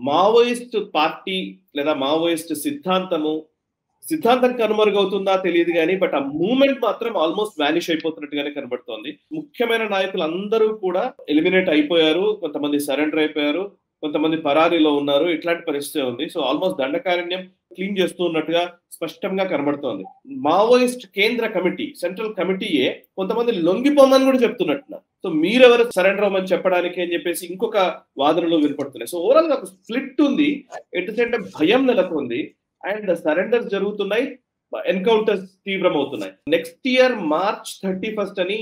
Maoist party లేదా Maoist సిద్ధాంతం కనుమరుగవుతుందా తెలియదు కానీ బట్ ఆ మూవ్మెంట్ మాత్రం ఆల్మోస్ట్ వానిష్ అయిపోతున్నట్టుగానే కనబడుతోంది. ముఖ్యమైన నాయకులు అందరూ కూడా ఎలిమినేట్ అయిపోయారు, కొంతమంది సరెండర్ అయిపోయారు, కొంతమంది పరారీలో ఉన్నారు. ఇట్లాంటి పరిస్థితి ఉంది. సో ఆల్మోస్ట్ దండకారణ్యం క్లీన్ చేస్తూ ఉన్నట్టుగా స్పష్టంగా కనబడుతోంది. మావోయిస్ట్ కేంద్ర కమిటీ, సెంట్రల్ కమిటీయే కొంతమంది లొంగిపోమని కూడా చెప్తున్నట్టున్నారు. సో మీరెవరు సరెండర్ అవ్వమని చెప్పడానికి అని చెప్పేసి ఇంకొక వాదనలు వినపడుతున్నాయి. సో ఓవరాల్ గా ఒక స్ప్లిట్ ఉంది, ఎట్ ద సేమ్ టైం భయం నెలకొంది అండ్ సరెండర్స్ జరుగుతున్నాయి, ఎన్కౌంటర్స్ తీవ్రమవుతున్నాయి. నెక్స్ట్ ఇయర్ March 31 అని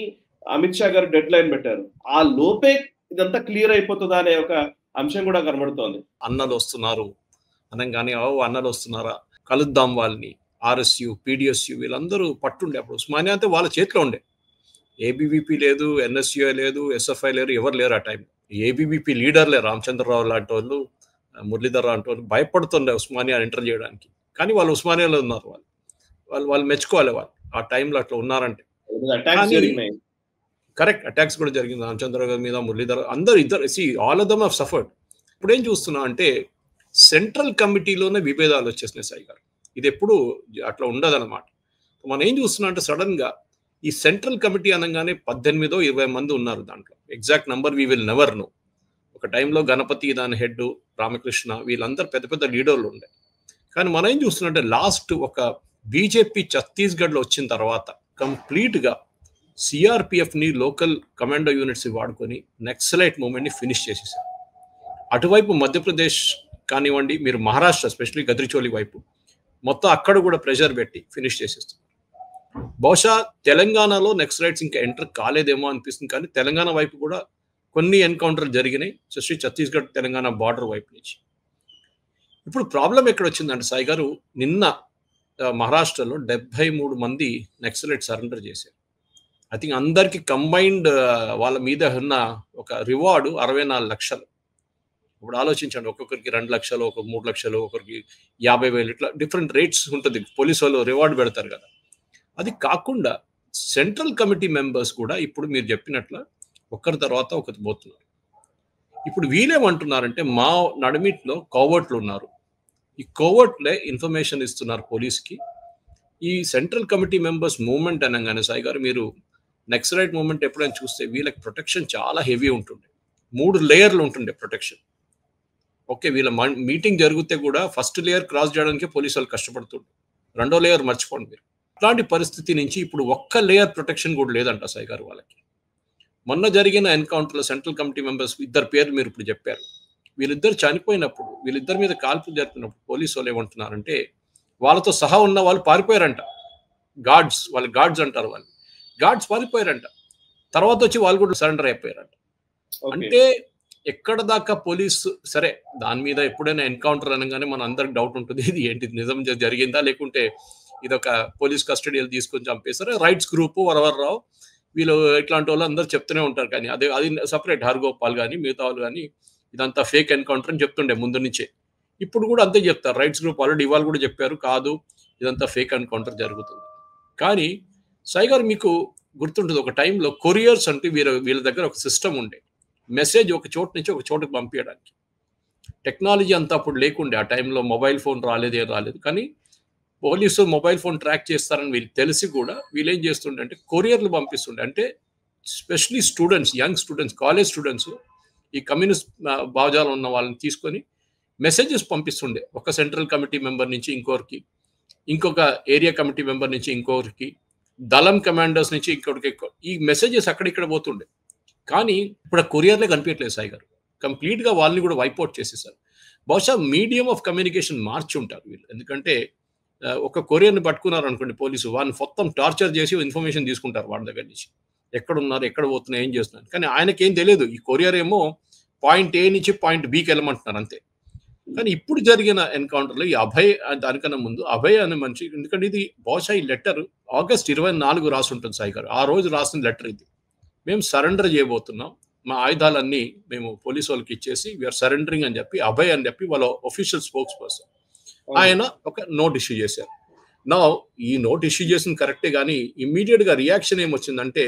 అమిత్ షా గారు డెడ్ లైన్ పెట్టారు. ఆ లోపే ఇదంతా క్లియర్ అయిపోతుందా అనే ఒక అంశం కూడా కనబడుతోంది. అన్నలు వస్తున్నారు అనగానే అన్నలు వస్తున్నారా, కలుద్దాం వాళ్ళని, RSU PDSU వీళ్ళందరూ పట్టుండే. అప్పుడు ఉస్మానియా అంటే వాళ్ళ చేతిలో ఉండే. ABVP లేదు, NSU లేదు, SFI లేరు, ఎవరు లేరు ఆ టైం. ABVP లీడర్లే రామచంద్రరావు లాంటి వాళ్ళు, మురళీధర్ లాంటి వాళ్ళు భయపడుతుండే ఉస్మానియా ఎంటర్ చేయడానికి. కానీ వాళ్ళు ఉస్మానియాలో ఉన్నారు. వాళ్ళు మెచ్చుకోవాలి, వాళ్ళు ఆ టైంలో అట్లా ఉన్నారంటే. కరెక్ట్, అటాక్స్ కూడా జరిగింది రామచంద్రరావు గారి మీద, మురళీధర్, అందరు ఇద్దరు. All of them have suffered. ఇప్పుడు ఏం చూస్తున్నా అంటే సెంట్రల్ కమిటీలోనే విభేదాలు వచ్చేసినాయి సాయి గారు. ఇది ఎప్పుడు అట్లా ఉండదన్నమాట. మనం ఏం చూస్తున్నా అంటే సడన్ గా ఈ సెంట్రల్ కమిటీ అనగానే 18-20 మంది ఉన్నారు దాంట్లో. Exact number we will never know. ఒక టైంలో గణపతి, దాని హెడ్ రామకృష్ణ, వీళ్ళందరూ పెద్ద పెద్ద లీడర్లు ఉండే. కానీ మనం ఏం చూస్తున్నట్టే లాస్ట్ ఒక బీజేపీ ఛత్తీస్గఢ్లో వచ్చిన తర్వాత కంప్లీట్గా సిఆర్పిఎఫ్ని, లోకల్ కమాండో యూనిట్స్ వాడుకొని నక్సలైట్ మూవ్మెంట్ని ఫినిష్ చేసేసారు. అటువైపు మధ్యప్రదేశ్ కానివ్వండి, మీరు మహారాష్ట్ర ఎస్పెషల్లీ గద్రిచోలి వైపు మొత్తం అక్కడ కూడా ప్రెషర్ పెట్టి ఫినిష్ చేసేస్తారు. బహుశా తెలంగాణలో నక్సలైట్స్ ఇంకా ఎంటర్ కాలేదేమో అనిపిస్తుంది, కానీ తెలంగాణ వైపు కూడా కొన్ని ఎన్కౌంటర్లు జరిగినాయి, ఎస్పెషల్లీ ఛత్తీస్గఢ్ తెలంగాణ బార్డర్ వైపు నుంచి. ఇప్పుడు ప్రాబ్లం ఎక్కడ వచ్చిందంటే సాయి గారు, నిన్న మహారాష్ట్రలో 73 మంది నక్సలైట్ సరెండర్ చేశారు. ఐ థింక్ అందరికి కంబైన్డ్ వాళ్ళ మీద ఉన్న ఒక రివార్డు 64 లక్షలు. ఇప్పుడు ఆలోచించండి, ఒక్కొక్కరికి 2 లక్షలు, ఒక 3 లక్షలు, ఒకరికి 50,000, ఇట్లా డిఫరెంట్ రేట్స్ ఉంటుంది. పోలీసు వాళ్ళు రివార్డు పెడతారు కదా. అది కాకుండా సెంట్రల్ కమిటీ మెంబర్స్ కూడా ఇప్పుడు మీరు చెప్పినట్ల ఒకరి తర్వాత ఒకరు పోతున్నారు. ఇప్పుడు వీళ్ళేమంటున్నారంటే మా నడిమిట్లో కోవర్ట్లు ఉన్నారు, ఈ కోవర్ట్లే ఇన్ఫర్మేషన్ ఇస్తున్నారు పోలీస్కి. ఈ సెంట్రల్ కమిటీ మెంబర్స్ మూవ్మెంట్ అనగానే సాయి గారు, మీరు నక్సలైట్ మూవ్మెంట్ ఎప్పుడైనా చూస్తే వీళ్ళకి ప్రొటెక్షన్ చాలా హెవీ ఉంటుండే. 3 లేయర్లు ఉంటుండే ప్రొటెక్షన్. ఓకే, వీళ్ళ మీటింగ్ జరిగితే కూడా ఫస్ట్ లేయర్ క్రాస్ చేయడానికి పోలీసు వాళ్ళు కష్టపడుతుండే, 2వ లేయర్ మర్చిపోండి మీరు. అట్లాంటి పరిస్థితి నుంచి ఇప్పుడు ఒక్క లేయర్ ప్రొటెక్షన్ కూడా లేదంట సాయి గారు వాళ్ళకి. మొన్న జరిగిన ఎన్కౌంటర్లో సెంట్రల్ కమిటీ మెంబర్స్ 2 పేర్లు మీరు ఇప్పుడు చెప్పారు. వీళ్ళిద్దరు చనిపోయినప్పుడు, వీళ్ళిద్దరి మీద కాల్పులు జరిపినప్పుడు పోలీసు వాళ్ళు ఏమంటున్నారంటే వాళ్ళతో సహా ఉన్న వాళ్ళు పారిపోయారంట. గార్డ్స్, వాళ్ళ గార్డ్స్ అంటారు, వాళ్ళు గార్డ్స్ పారిపోయారంట. తర్వాత వచ్చి వాళ్ళు కూడా సరెండర్ అయిపోయారంట. అంటే ఎక్కడ దాకా పోలీసు, సరే దాని మీద ఎప్పుడైనా ఎన్కౌంటర్ అనగానే మన అందరికి డౌట్ ఉంటుంది, ఇది ఏంటి నిజం జరిగిందా లేకుంటే ఇదొక పోలీస్ కస్టడీలు తీసుకొని చంపేశారు. రైట్స్ గ్రూప్, వరవర్రావు, వీళ్ళు ఇట్లాంటి వాళ్ళు అందరూ చెప్తూనే ఉంటారు. కానీ అది సపరేట్, హర్గోపాల్ కానీ మిగతా వాళ్ళు కానీ ఇదంతా ఫేక్ ఎన్కౌంటర్ అని చెప్తుండే ముందు నుంచే. ఇప్పుడు కూడా అంతే చెప్తారు. రైట్స్ గ్రూప్ ఆల్రెడీ ఇవాళ కూడా చెప్పారు, కాదు ఇదంతా ఫేక్ ఎన్కౌంటర్ జరుగుతుంది. కానీ సాయి గారు మీకు గుర్తుంటుంది, ఒక టైంలో కొరియర్స్ అంటే వీళ్ళ దగ్గర ఒక సిస్టమ్ ఉండే, మెసేజ్ ఒక చోటు నుంచి ఒక చోటుకు పంపించడానికి. టెక్నాలజీ అంతా అప్పుడు లేకుండే, ఆ టైంలో మొబైల్ ఫోన్ రాలేదు. కానీ పోలీసు మొబైల్ ఫోన్ ట్రాక్ చేస్తారని వీళ్ళు తెలిసి కూడా వీళ్ళు ఏం చేస్తుండే అంటే కొరియర్లు పంపిస్తుండే. అంటే especially students, young students, college students, ఈ కమ్యూనిస్ట్ భావజాలం ఉన్న వాళ్ళని తీసుకొని మెసేజెస్ పంపిస్తుండే. ఒక సెంట్రల్ కమిటీ మెంబర్ నుంచి ఇంకొకరికి, ఇంకొక ఏరియా కమిటీ మెంబర్ నుంచి ఇంకొకరికి, దళం కమాండర్స్ నుంచి ఇంకొకరికి. ఈ మెసేజెస్ అక్కడిక్కడ పోతుండే. కానీ ఇప్పుడు ఆ కొరియర్లే కనిపించట్లేదు సాయి గారు. కంప్లీట్గా వాళ్ళని కూడా వైప్అవుట్ చేసేసారు. బహుశా మీడియం ఆఫ్ కమ్యూనికేషన్ మార్చి ఉంటారు వీళ్ళు. ఎందుకంటే ఒక కొరియర్ని పట్టుకున్నారు అనుకోండి పోలీసు, వాళ్ళని మొత్తం టార్చర్ చేసి ఇన్ఫర్మేషన్ తీసుకుంటారు వాళ్ళ దగ్గర నుంచి, ఎక్కడ ఉన్నారు, ఎక్కడ పోతున్నారు, ఏం చేస్తున్నారు. కానీ ఆయనకేం తెలియదు, ఈ కొరియర్ ఏమో పాయింట్ A నుంచి పాయింట్ Bకి వెళ్ళమంటున్నారు అంతే. కానీ ఇప్పుడు జరిగిన ఎన్కౌంటర్లో ఈ అభయ్, దానికన్నా ముందు అభయ్ అనే మనిషి, ఎందుకంటే ఇది బహుశా ఈ లెటర్ August 24 రాసి ఉంటుంది సాయి గారు. ఆ రోజు రాసిన లెటర్ ఇది. మేము సరెండర్ చేయబోతున్నాం, మా ఆయుధాలన్నీ మేము పోలీసు వాళ్ళకి ఇచ్చేసి వీఆర్ సరెండరింగ్ అని చెప్పి అభయ్ అని చెప్పి వాళ్ళ ఒఫీషియల్ స్పోక్స్ పర్సన్ ఆయన ఒక నోట్ ఇష్యూ చేశారు. నా ఈ నోట్ ఇష్యూ చేసింది కరెక్టే, కానీ ఇమ్మీడియట్గా రియాక్షన్ ఏమొచ్చిందంటే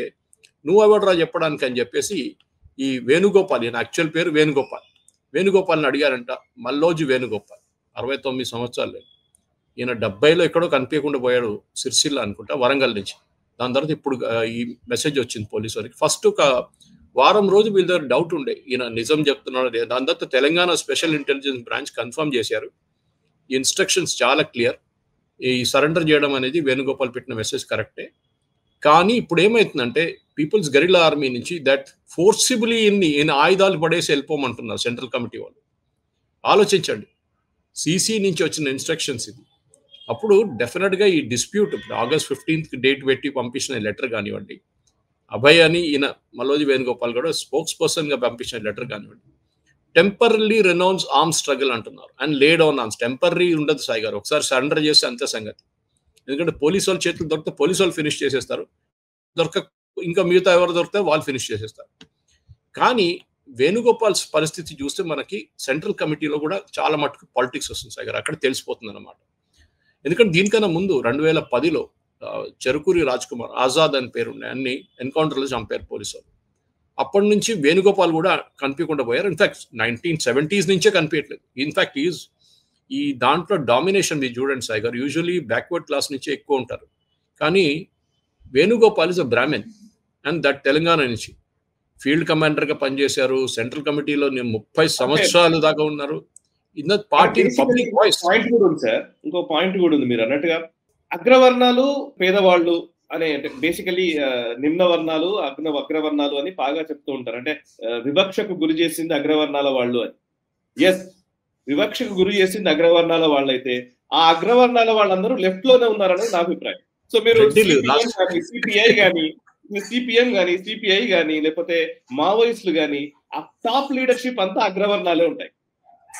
నువ్వు ఎవడరా చెప్పడానికి అని చెప్పేసి ఈ వేణుగోపాల్, ఈయన యాక్చువల్ పేరు వేణుగోపాల్, వేణుగోపాల్ని అడిగారంట. మల్లోజు వేణుగోపాల్ 69 సంవత్సరాలు. ఈయన 70లో ఎక్కడో కనిపించకుండా పోయాడు, సిరిసిల్ల అనుకుంటా, వరంగల్ నుంచి. దాని తర్వాత ఇప్పుడు ఈ మెసేజ్ వచ్చింది పోలీసు వారికి. ఫస్ట్ ఒక వారం రోజు వీళ్ళ దగ్గర డౌట్ ఉండే, ఈయన నిజం చెప్తున్నాడు. దాని తర్వాత Telangana special intelligence branch confirm చేశారు. ఈ ఇన్స్ట్రక్షన్స్ చాలా క్లియర్. ఈ సరెండర్ చేయడం అనేది వేణుగోపాల్ పెట్టిన మెసేజ్ కరెక్టే. కానీ ఇప్పుడు ఏమవుతుందంటే పీపుల్స్ గెరిల్లా ఆర్మీ నుంచి దట్ ఫోర్సిబుల్లీ ఇన్ని ఆయుధాలు పడేసి వెళ్ళిపోమంటున్నారు సెంట్రల్ కమిటీ వాళ్ళు. ఆలోచించండి, సిసి నుంచి వచ్చిన ఇన్స్ట్రక్షన్స్ ఇది. అప్పుడు డెఫినెట్గా ఈ డిస్ప్యూట్ ఇప్పుడు August 15th డేట్ పెట్టి పంపించిన లెటర్ కానివ్వండి, అభయ్ అని ఈయన మల్లోజి వేణుగోపాల్ కూడా స్పోక్స్ పర్సన్గా పంపించిన లెటర్ కానివ్వండి, టెంపరరీ రెనౌన్స్ ఆర్మ్స్ స్ట్రగుల్ అంటున్నారు and laid on arms. Temporary ఉండదు సాయి గారు, ఒకసారి సరెండర్ చేస్తే అంతే సంగతి. ఎందుకంటే పోలీసు వాళ్ళ చేతులు దొరికితే పోలీసు వాళ్ళు ఫినిష్ చేసేస్తారు, ఇంకా మిగతా ఎవరు దొరికితే వాళ్ళు ఫినిష్ చేసేస్తారు. కానీ వేణుగోపాల్ పరిస్థితి చూస్తే మనకి సెంట్రల్ కమిటీలో కూడా చాలా మటుకు పాలిటిక్స్ వస్తుంది సాయి గారు, అక్కడ తెలిసిపోతుంది అన్నమాట. ఎందుకంటే దీనికన్నా ముందు 2010లో చెరుకూరి రాజ్ కుమార్ ఆజాద్ అని పేరు ఉన్నాయి, అన్ని ఎన్కౌంటర్లో చంపారు పోలీసు వాళ్ళు. అప్పటి నుంచి వేణుగోపాల్ కూడా కనిపించకుండా పోయారు. ఇన్ఫాక్ట్ 1970s నుంచే కనిపించట్లేదు. ఇన్ఫాక్ట్ ఈ దాంట్లో డామినేషన్ మీరు చూడండి సాయి గారు, యూజువలీ బ్యాక్వర్డ్ క్లాస్ నుంచే ఎక్కువ ఉంటారు. కానీ Venugopal is a Brahmin and that Telangana నుంచి ఫీల్డ్ కమాండర్గా పనిచేశారు. సెంట్రల్ కమిటీలో 30 సంవత్సరాలు దాకా ఉన్నారు. Party public voice. పాయింట్ కూడా ఉంది సార్, ఇంకో పాయింట్ కూడా ఉంది మీరు అన్నట్టుగా. అగ్రవర్ణాలు పేదవాళ్ళు అనే, అంటే బేసికలీ నిమ్న వర్ణాలు అగ్రవర్ణాలు అని బాగా చెప్తూ ఉంటారు. అంటే వివక్షకు గురి చేసింది అగ్రవర్ణాల వాళ్ళు అని. ఎస్, వివక్షకు గురి చేసింది అగ్రవర్ణాల వాళ్ళైతే ఆ అగ్రవర్ణాల వాళ్ళందరూ లెఫ్ట్ లోనే ఉన్నారనేది నా అభిప్రాయం. సో మీరు సిపిఎం కానీ సిపిఐ కానీ లేకపోతే మావోయిస్టులు కానీ ఆ టాప్ లీడర్షిప్ అంతా అగ్రవర్ణాలే ఉంటాయి.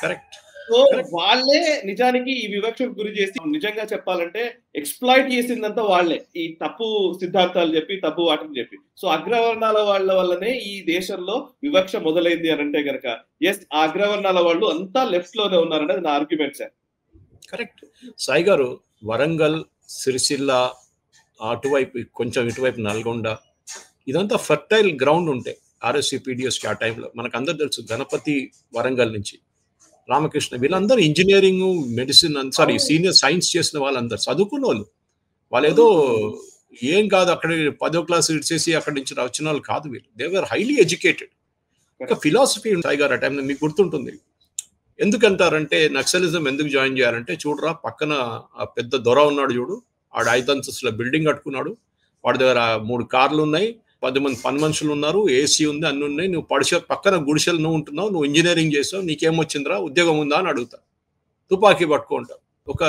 కరెక్ట్. సో వాళ్ళే నిజానికి ఈ వివక్షకు గురి చేసి, నిజంగా చెప్పాలంటే ఎక్స్ప్లాయిట్ చేసిందంతా వాళ్ళే, ఈ తప్పు సిద్ధాంతాలు చెప్పి తప్పు వాటిని చెప్పి. సో అగ్రవర్ణాల వాళ్ళ వల్లనే ఈ దేశంలో వివక్ష మొదలైంది అని అంటే గనక ఎస్, ఆ అగ్రవర్ణాల వాళ్ళు అంతా లెఫ్ట్ లోనే ఉన్నారనేది నా ఆర్గ్యుమెంట్ సార్. కరెక్ట్ సాయి గారు. వరంగల్, సిరిసిల్ల, అటువైపు కొంచెం ఇటువైపు నల్గొండ, ఇదంతా ఫర్టైల్ గ్రౌండ్ ఉంటాయి RSCPDSకి ఆ టైంలో. మనకు అందరు తెలుసు, గణపతి వరంగల్ నుంచి, రామకృష్ణ, వీళ్ళందరూ engineering, medicine, sorry senior science చేసిన వాళ్ళందరూ చదువుకున్న వాళ్ళు. వాళ్ళు ఏదో ఏం కాదు, అక్కడ 10వ క్లాస్ ఇచ్చేసి అక్కడి నుంచి వచ్చిన వాళ్ళు కాదు వీళ్ళు. They were highly educated. ఒక ఫిలాసఫీ సాయి గారు ఆ టైంలో మీకు గుర్తుంటుంది. ఎందుకంటారంటే నక్సలిజం ఎందుకు జాయిన్ చేయాలంటే, చూడరా పక్కన ఆ పెద్ద దొర ఉన్నాడు చూడు, ఆడు 5 అంతస్తుల బిల్డింగ్ కట్టుకున్నాడు, వాడి దగ్గర 3 కార్లు ఉన్నాయి, 10 మంది పని మనుషులు ఉన్నారు, ఏసీ ఉంది, అన్ని ఉన్నాయి, నువ్వు పక్కన గుడిసెలు నువ్వు ఉంటున్నావు, నువ్వు ఇంజనీరింగ్ చేసావు, నీకేమొచ్చిందిరా, ఉద్యోగం ఉందా అని అడుగుతారు, తుపాకీ పట్టుకుంటారు, ఒక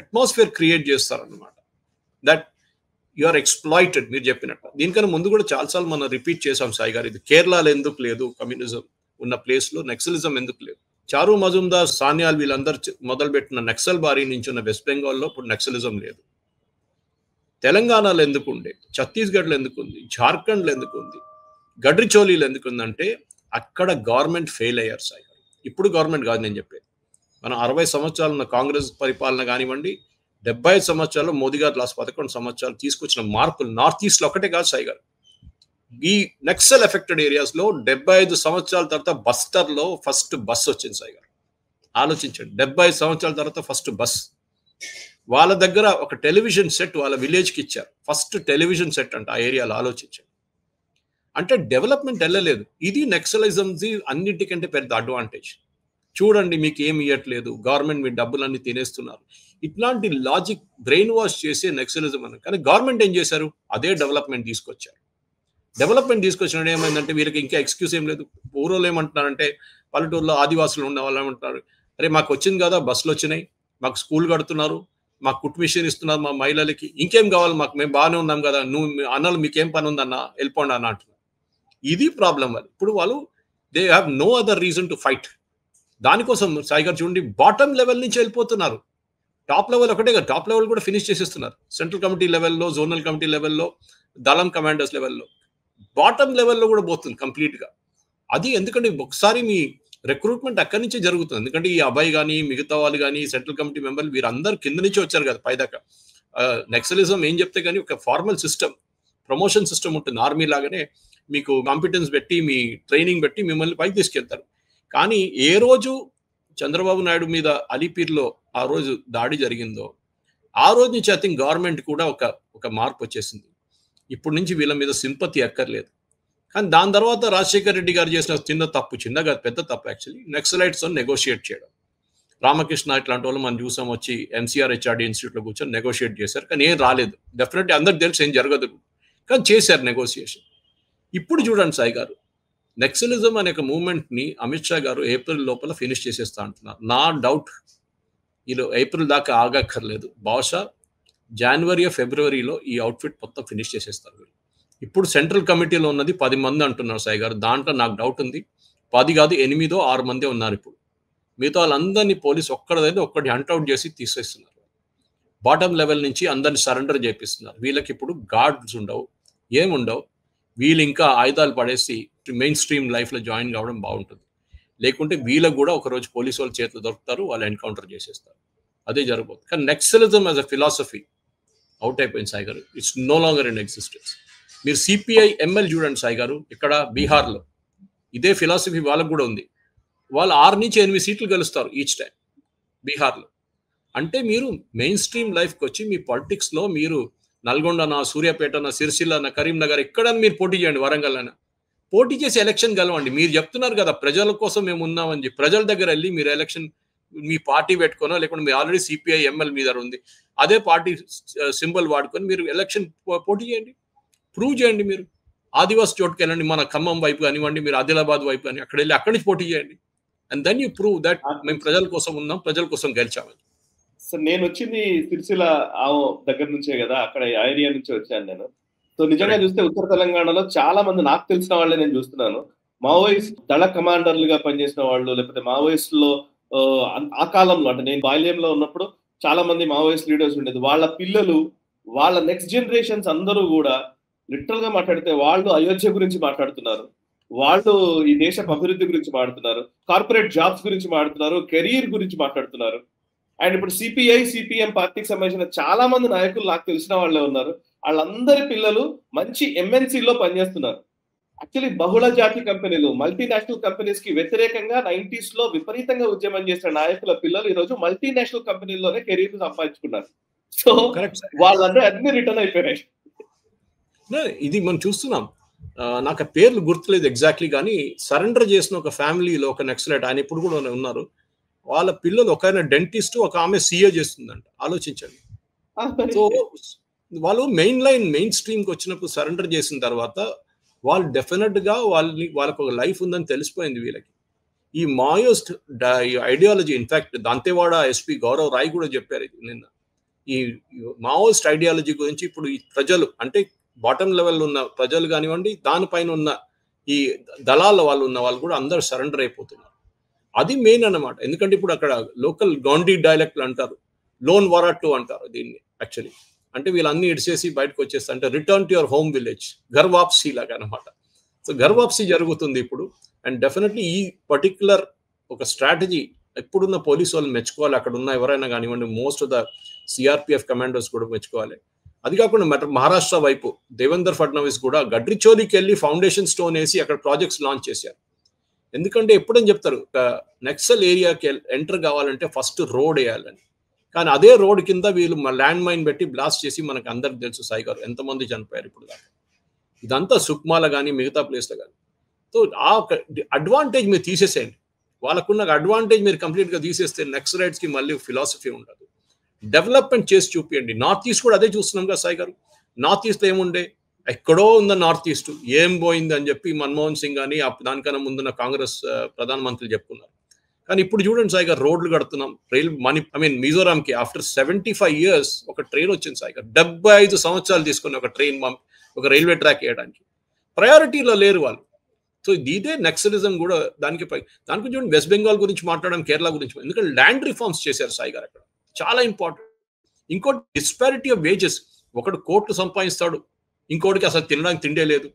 అట్మాస్ఫియర్ క్రియేట్ చేస్తారన్నమాట. That you are exploited. మీరు చెప్పినట్టు దీనికన్నా ముందు కూడా చాలాసార్లు మనం రిపీట్ చేసాం సాయి గారు, ఇది కేరళలో ఎందుకు లేదు, కమ్యూనిజం ఉన్న ప్లేస్లో నక్సలిజం ఎందుకు లేదు. చారు మజుందార్, సాన్యాల్ వీళ్ళందరూ మొదలుపెట్టిన నక్సల్ బారీ నుంచి ఉన్న వెస్ట్ బెంగాల్లో ఇప్పుడు నక్సలిజం లేదు. తెలంగాణలో ఎందుకుండే, ఛత్తీస్గఢ్లో ఎందుకుంది, జార్ఖండ్లో ఎందుకుంది, గడ్రిచోలీలో ఎందుకుందంటే అక్కడ గవర్నమెంట్ ఫెయిల్ అయ్యారు సాయి గారు. ఇప్పుడు గవర్నమెంట్ కాదు నేను చెప్పేది. మనం 60 సంవత్సరాలు ఉన్న కాంగ్రెస్ పరిపాలన కానివ్వండి, 75 సంవత్సరాలు మోదీ గారు లాస్ట్ 11 సంవత్సరాలు తీసుకొచ్చిన మార్పులు నార్త్ ఈస్ట్లో ఒకటే కాదు సాయి గారు. ఈ నక్సల్ ఎఫెక్టెడ్ ఏరియాస్లో 75 సంవత్సరాల తర్వాత బస్తర్లో ఫస్ట్ బస్ వచ్చింది సాయి గారు. ఆలోచించండి, 75 సంవత్సరాల తర్వాత ఫస్ట్ బస్. వాళ్ళ దగ్గర ఒక టెలివిజన్ సెట్ వాళ్ళ విలేజ్కి ఇచ్చారు, ఫస్ట్ టెలివిజన్ సెట్ అంట ఆ ఏరియాలో. ఆలోచించండి, అంటే డెవలప్మెంట్ వెళ్ళలేదు. ఇది నక్సలిజంది అన్నిటికంటే పెద్ద అడ్వాంటేజ్. చూడండి, మీకు ఏమి ఇవ్వట్లేదు, గవర్నమెంట్ మీ డబ్బులన్నీ తినేస్తున్నారు, ఇట్లాంటి లాజిక్ బ్రెయిన్ వాష్ చేసే నక్సలిజం అని. కానీ గవర్నమెంట్ ఏం చేశారు, అదే డెవలప్మెంట్ తీసుకొచ్చారు. డెవలప్మెంట్ తీసుకొచ్చినప్పుడు ఏమైందంటే వీరికి ఇంకా ఎక్స్క్యూజ్ ఏం లేదు. ఊరోళ్ళు ఏమంటున్నారంటే, పల్లెటూరులో ఆదివాసులు ఉన్న వాళ్ళు ఏమంటున్నారు, అరే మాకు వచ్చింది కదా, బస్సులు వచ్చినాయి, మాకు స్కూల్ కడుతున్నారు, మాకు కుట్ మిషన్ ఇస్తున్నారు మా మహిళలకి, ఇంకేం కావాలి మాకు, మేము బాగానే ఉన్నాం కదా, నువ్వు అన్నలు మీకేం పని ఉందన్న, వెళ్ళిపోండి అన్న అంటున్నారు. ఇది ప్రాబ్లం. వాళ్ళు ఇప్పుడు వాళ్ళు they have no other reason to fight. దానికోసం సాయి గారు చూడండి, బాటమ్ లెవెల్ నుంచి వెళ్ళిపోతున్నారు. టాప్ లెవెల్ ఒకటే కదా, టాప్ లెవెల్ కూడా ఫినిష్ చేసేస్తున్నారు. సెంట్రల్ కమిటీ లెవెల్లో, జోనల్ కమిటీ లెవెల్లో, దళం కమాండర్స్ లెవెల్లో, బాటమ్ లెవెల్లో కూడా పోతుంది కంప్లీట్గా. అది ఎందుకంటే ఒకసారి మీ రిక్రూట్మెంట్ అక్కడి నుంచే జరుగుతుంది. ఎందుకంటే ఈ అబ్బాయి కానీ మిగతా వాళ్ళు కానీ సెంట్రల్ కమిటీ మెంబర్లు వీరందరూ కింద నుంచి వచ్చారు కదా పైదాకా. నక్సలిజం ఏం చెప్తే కానీ ఒక ఫార్మల్ సిస్టమ్, ప్రమోషన్ సిస్టమ్ ఉంటుంది. ఆర్మీ లాగానే మీకు కాంపిటెన్స్ పెట్టి, మీ ట్రైనింగ్ పెట్టి మిమ్మల్ని పైకి తీసుకెళ్తారు. కానీ ఏ రోజు చంద్రబాబు నాయుడు మీద అలీపీర్లో ఆ రోజు దాడి జరిగిందో ఆ రోజు నుంచి ఐ థింక్ గవర్నమెంట్ కూడా ఒక మార్పు వచ్చేసింది. ఇప్పటి నుంచి వీళ్ళ మీద సింపతి ఎక్కర్లేదు. కానీ దాని తర్వాత రాజశేఖర్ రెడ్డి గారు చేసిన చిన్నగా పెద్ద తప్పు యాక్చువల్లీ నక్సలైట్స్ నెగోషియేట్ చేయడం. రామకృష్ణ ఇట్లాంటి వాళ్ళు మనం చూసాం వచ్చి ఎంసీఆర్ హెచ్ఆర్డి ఇన్స్టిట్యూట్లో కూర్చొని నెగోషియేట్ చేశారు. కానీ ఏం రాలేదు. డెఫినెట్లీ అందరికి తెలిసి ఏం జరగదు, కానీ చేశారు నెగోషియేషన్. ఇప్పుడు చూడండి సాయి గారు, నక్సలిజం అనే ఒక మూవ్మెంట్ని అమిత్ షా గారు ఏప్రిల్ లోపల ఫినిష్ చేసేస్తా అంటున్నారు. నా డౌట్ వీళ్ళు ఏప్రిల్ దాకా ఆగక్కర్లేదు, బహుశా జనవరి ఫిబ్రవరిలో ఈ అవుట్ఫిట్ మొత్తం ఫినిష్ చేసేస్తారు వీళ్ళు. ఇప్పుడు సెంట్రల్ కమిటీలో ఉన్నది 10 మంది అంటున్నారు సాయి గారు. దాంట్లో నాకు డౌట్ ఉంది 10 కాదు 8 or 6 మంది ఉన్నారు ఇప్పుడు. మిగతా వాళ్ళందరినీ పోలీసు ఒక్కటి హంట్అవుట్ చేసి తీసేస్తున్నారు. బాటమ్ లెవెల్ నుంచి అందరిని సరెండర్ చేపిస్తున్నారు. వీళ్ళకి ఇప్పుడు గార్డ్స్ ఉండవు, ఏముండవు. వీళ్ళు ఇంకా ఆయుధాలు పడేసి మెయిన్ స్ట్రీమ్ లైఫ్లో జాయిన్ కావడం బాగుంటుంది. లేకుంటే వీళ్ళకు కూడా ఒకరోజు పోలీసు వాళ్ళ చేతులు దొరుకుతారు, వాళ్ళు ఎన్కౌంటర్ చేసేస్తారు. అదే జరగబోతుంది. కానీ Naxalism as a philosophy out అయిపోయింది సాయి గారు. It's no longer in existence. మీరు సిపిఐ ఎంఎల్ చూడండి సాయి గారు, ఇక్కడ బీహార్లో ఇదే ఫిలాసఫీ వాళ్ళకు కూడా ఉంది. వాళ్ళు 6 నుంచి 8 సీట్లు గెలుస్తారు ఈచ్ టైం బీహార్లో. అంటే మీరు మెయిన్ స్ట్రీమ్ లైఫ్కి వచ్చి మీ పాలిటిక్స్లో మీరు నల్గొండనా, సూర్యాపేటనా, సిరిసిల్లనా, కరీంనగర్ ఎక్కడైనా మీరు పోటీ చేయండి, వరంగల్ అయినా పోటీ చేసి ఎలక్షన్ గెలవండి. మీరు చెప్తున్నారు కదా ప్రజల కోసం మేము ఉన్నామని చెప్పి, ప్రజల దగ్గర వెళ్ళి మీరు ఎలక్షన్ మీ పార్టీ పెట్టుకోనో లేకుంటే మీ ఆల్రెడీ సిపిఐ ఎంఎల్ మీద ఉంది అదే పార్టీ సింబల్ వాడుకొని మీరు ఎలక్షన్ పోటీ చేయండి, ప్రూవ్ చేయండి. మీరు ఆదివాసి చోటుకి వెళ్ళండి, మన ఖమ్మం వైపు కానివ్వండి, మీరు ఆదిలాబాద్ వైపు కానీ అక్కడ వెళ్ళి అక్కడి నుంచి పోటీ చేయండి. And then you prove that మేము ప్రజల కోసం ఉన్నాం, ప్రజల కోసం గెలిచామని. సో నేను వచ్చింది సిరిసిల్ల దగ్గర నుంచే కదా, అక్కడ ఏరియా నుంచి వచ్చాను నేను. సో నిజంగా చూస్తే ఉత్తర తెలంగాణలో చాలా మంది నాకు తెలిసిన వాళ్ళే నేను చూస్తున్నాను. మావోయిస్ట్ దళ కమాండర్లుగా పనిచేసిన వాళ్ళు, లేకపోతే మావోయిస్టులో ఆ కాలంలో అంటే నేను బాల్యంలో ఉన్నప్పుడు చాలా మంది మావోయిస్ట్ లీడర్స్ ఉండేది. వాళ్ళ పిల్లలు, వాళ్ళ నెక్స్ట్ జనరేషన్స్ అందరూ కూడా లిటరల్ గా మాట్లాడితే వాళ్ళు అయోధ్య గురించి మాట్లాడుతున్నారు, వాళ్ళు ఈ దేశ అభివృద్ధి గురించి మాట్లాడుతున్నారు, కార్పొరేట్ జాబ్స్ గురించి మాట్లాడుతున్నారు, కెరీర్ గురించి మాట్లాడుతున్నారు. అండ్ ఇప్పుడు సిపిఐ సిపిఎం పార్టీకి సంబంధించిన చాలా మంది నాయకులు నాకు తెలిసిన వాళ్ళే ఉన్నారు. వాళ్ళందరి పిల్లలు మంచి ఎంఎన్సీలో పనిచేస్తున్నారు. యాక్చువల్లీ బహుళ జాతి కంపెనీలు, మల్టీనేషనల్ కంపెనీస్ కి వ్యతిరేకంగా 90s లో విపరీతంగా ఉద్యమం చేసిన నాయకుల పిల్లలు ఈ రోజు మల్టీనేషనల్ కంపెనీల్లోనే కెరీర్ సంపాదించుకున్నారు. సో వాళ్ళందరూ అన్ని రిటర్న్ అయిపోయినాయి. ఇది మనం చూస్తున్నాం. నాకు పేర్లు గుర్తులేదు ఎగ్జాక్ట్లీ, కానీ సరెండర్ చేసిన ఒక ఫ్యామిలీలో ఒక నక్సలైట్ ఆయన ఇప్పుడు కూడా ఉన్నారు. వాళ్ళ పిల్లలు ఒక ఆయన డెంటిస్ట్, ఒక ఆమె సీఏ చేస్తుందంట. ఆలోచించండి. సో వాళ్ళు మెయిన్ స్ట్రీమ్కి వచ్చినప్పుడు సరెండర్ చేసిన తర్వాత వాళ్ళు డెఫినెట్ గా వాళ్ళకు ఒక లైఫ్ ఉందని తెలిసిపోయింది వీళ్ళకి. ఈ Maoist ideology, in fact Dantewada SP Gaurav Rai కూడా చెప్పారు ఇది నిన్న. ఈ మావోయిస్ట్ ఐడియాలజీ గురించి ఇప్పుడు ఈ ప్రజలు అంటే బాటమ్ లెవెల్ ఉన్న ప్రజలు కానివ్వండి, దానిపైన ఉన్న ఈ దళాల వాళ్ళు ఉన్న వాళ్ళు కూడా అందరూ సరెండర్ అయిపోతున్నారు. అది మెయిన్ అన్నమాట. ఎందుకంటే ఇప్పుడు అక్కడ లోకల్ గౌండీ డైలెక్ట్లు అంటారు, లోన్ వరాట్టు అంటారు దీన్ని యాక్చువల్లీ. అంటే వీళ్ళన్నీ ఇడిచేసి బయటకు వచ్చేస్తా అంటే return to your home village, ghar wapsi లాగా అనమాట. సో ఘర్వాప్సీ జరుగుతుంది ఇప్పుడు. అండ్ డెఫినెట్లీ ఈ పర్టిక్యులర్ ఒక స్ట్రాటజీ ఎప్పుడున్న పోలీసు వాళ్ళు మెచ్చుకోవాలి. అక్కడ ఉన్న ఎవరైనా కానివ్వండి, most of the CRPF commanders కూడా మెచ్చుకోవాలి. అది కాకుండా మహారాష్ట్ర వైపు దేవేంద్ర ఫడ్నవీస్ కూడా గడ్రిచోలికి వెళ్ళి ఫౌండేషన్ స్టోన్ వేసి అక్కడ ప్రాజెక్ట్స్ లాంచ్ చేశారు. ఎందుకంటే ఎప్పుడని చెప్తారు నక్సల్ ఏరియాకి ఎంటర్ కావాలంటే ఫస్ట్ రోడ్ వేయాలని, కానీ అదే రోడ్ కింద వీళ్ళు ల్యాండ్ మైన్ పెట్టి బ్లాస్ట్ చేసి మనకు అందరికి తెలుసు సాయి గారు ఎంతమంది చనిపోయారు ఇప్పుడు దాకా. ఇదంతా సుక్మాల కానీ మిగతా ప్లేస్లో కానీ. సో ఆ అడ్వాంటేజ్ మీరు తీసేసేయండి, వాళ్ళకున్న అడ్వాంటేజ్ మీరు కంప్లీట్గా తీసేస్తే నక్సలైట్స్కి మళ్ళీ ఫిలాసఫీ ఉండదు. డెవలప్మెంట్ చేసి చూపించండి. నార్త్ ఈస్ట్ కూడా అదే చూస్తున్నాం కదా సాయి గారు. నార్త్ ఈస్ట్లో ఏముండే, ఎక్కడో ఉన్న నార్త్ ఈస్ట్ ఏం పోయింది అని చెప్పి మన్మోహన్ సింగ్ కానీ దానికన్నా ముందున్న కాంగ్రెస్ ప్రధానమంత్రులు చెప్పుకున్నారు. కానీ ఇప్పుడు చూడండి సాయి గారు, రోడ్లు కడుతున్నాం, మిజోరాంకి ఆఫ్టర్ 75 years ఒక ట్రైన్ వచ్చింది సాయి గారు. 75 సంవత్సరాలు తీసుకుని ఒక ట్రైన్ ఒక రైల్వే ట్రాక్ వేయడానికి ప్రయారిటీలో లేరు వాళ్ళు. సో ఇదే నక్సలిజం కూడా దానికి చూడండి. వెస్ట్ బెంగాల్ గురించి మాట్లాడడం, కేరళ గురించి, ఎందుకంటే ల్యాండ్ రిఫార్మ్స్ చేశారు సాయి గారు అక్కడ, చాలా ఇంపార్టెంట్. ఇంకోటి డిస్పారిటీ ఆఫ్ వేజెస్, ఒకడు కోట్లు సంపాదిస్తాడు, ఇంకోటికి అసలు తినడానికి తిండే లేదు.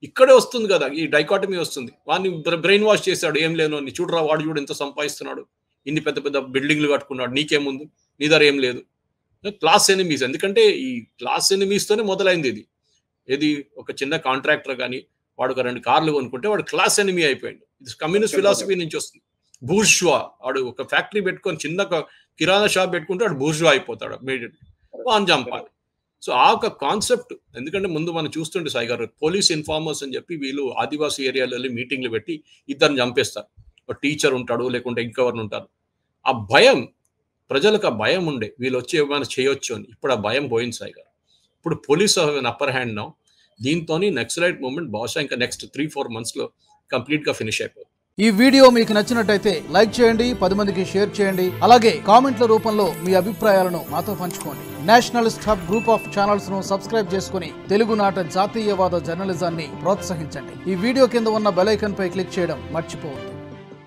ఇక్కడే వస్తుంది కదా ఈ డైకాటమీ వస్తుంది. వాడిని బ్రెయిన్ వాష్ చేశాడు, ఏం లేను అని. చూడరా వాడు చూడు ఎంత సంపాదిస్తున్నాడు, ఇన్ని పెద్ద పెద్ద బిల్డింగ్లు కట్టుకున్నాడు, నీకేముంది, నీ దగ్గర ఏం లేదు. క్లాస్ ఎనిమీస్, ఎందుకంటే ఈ క్లాస్ ఎనిమీస్తోనే మొదలైంది ఇది. ఏది ఒక చిన్న కాంట్రాక్టర్ కానీ వాడు ఒక 2 కార్లు కొనుక్కుంటే వాడు క్లాస్ ఎనిమీ అయిపోయాడు. ఇది కమ్యూనిస్ట్ ఫిలాసఫీ నుంచి వస్తుంది. బూర్ష్వా, వాడు ఒక ఫ్యాక్టరీ పెట్టుకొని చిన్న కిరాణా షాప్ పెట్టుకుంటే వాడు బూర్ష్వా అయిపోతాడు ఇమీడియట్లీ, వాని చంపాలి. సో ఆ ఒక కాన్సెప్ట్, ఎందుకంటే ముందు మనం చూస్తుంటే సాయి గారు పోలీస్ ఇన్ఫార్మర్స్ అని చెప్పి వీళ్ళు ఆదివాసీ ఏరియాలో మీటింగ్లు పెట్టి ఇద్దరిని చంపేస్తారు. ఒక టీచర్ ఉంటాడు, లేకుంటే ఇంకెవరిని ఉంటారు. ఆ భయం, ప్రజలకు ఆ భయం ఉండే వీళ్ళు వచ్చి ఏమైనా చేయొచ్చు అని. ఇప్పుడు ఆ భయం పోయింది సాయి గారు. ఇప్పుడు పోలీస్ అప్పర్ హ్యాండ్ నౌ. దీంతో నక్సలైట్ మూవ్మెంట్ బహుశా ఇంకా నెక్స్ట్ 3-4 monthsలో కంప్లీట్ గా ఫినిష్ అయిపోతుంది. ఈ వీడియో మీకు నచ్చినట్టయితే లైక్ చేయండి, 10 మందికి షేర్ చేయండి. అలాగే కామెంట్ల రూపంలో మీ అభిప్రాయాలను మాతో పంచుకోండి. Nationalist hub group of channels ను సబ్స్క్రైబ్ చేసుకుని తెలుగునాట జాతీయవాద జర్నలిజాన్ని ప్రోత్సహించండి. ఈ వీడియో కింద ఉన్న బెల్ ఐకాన్ పై క్లిక్ చేయడం మర్చిపోవద్దు.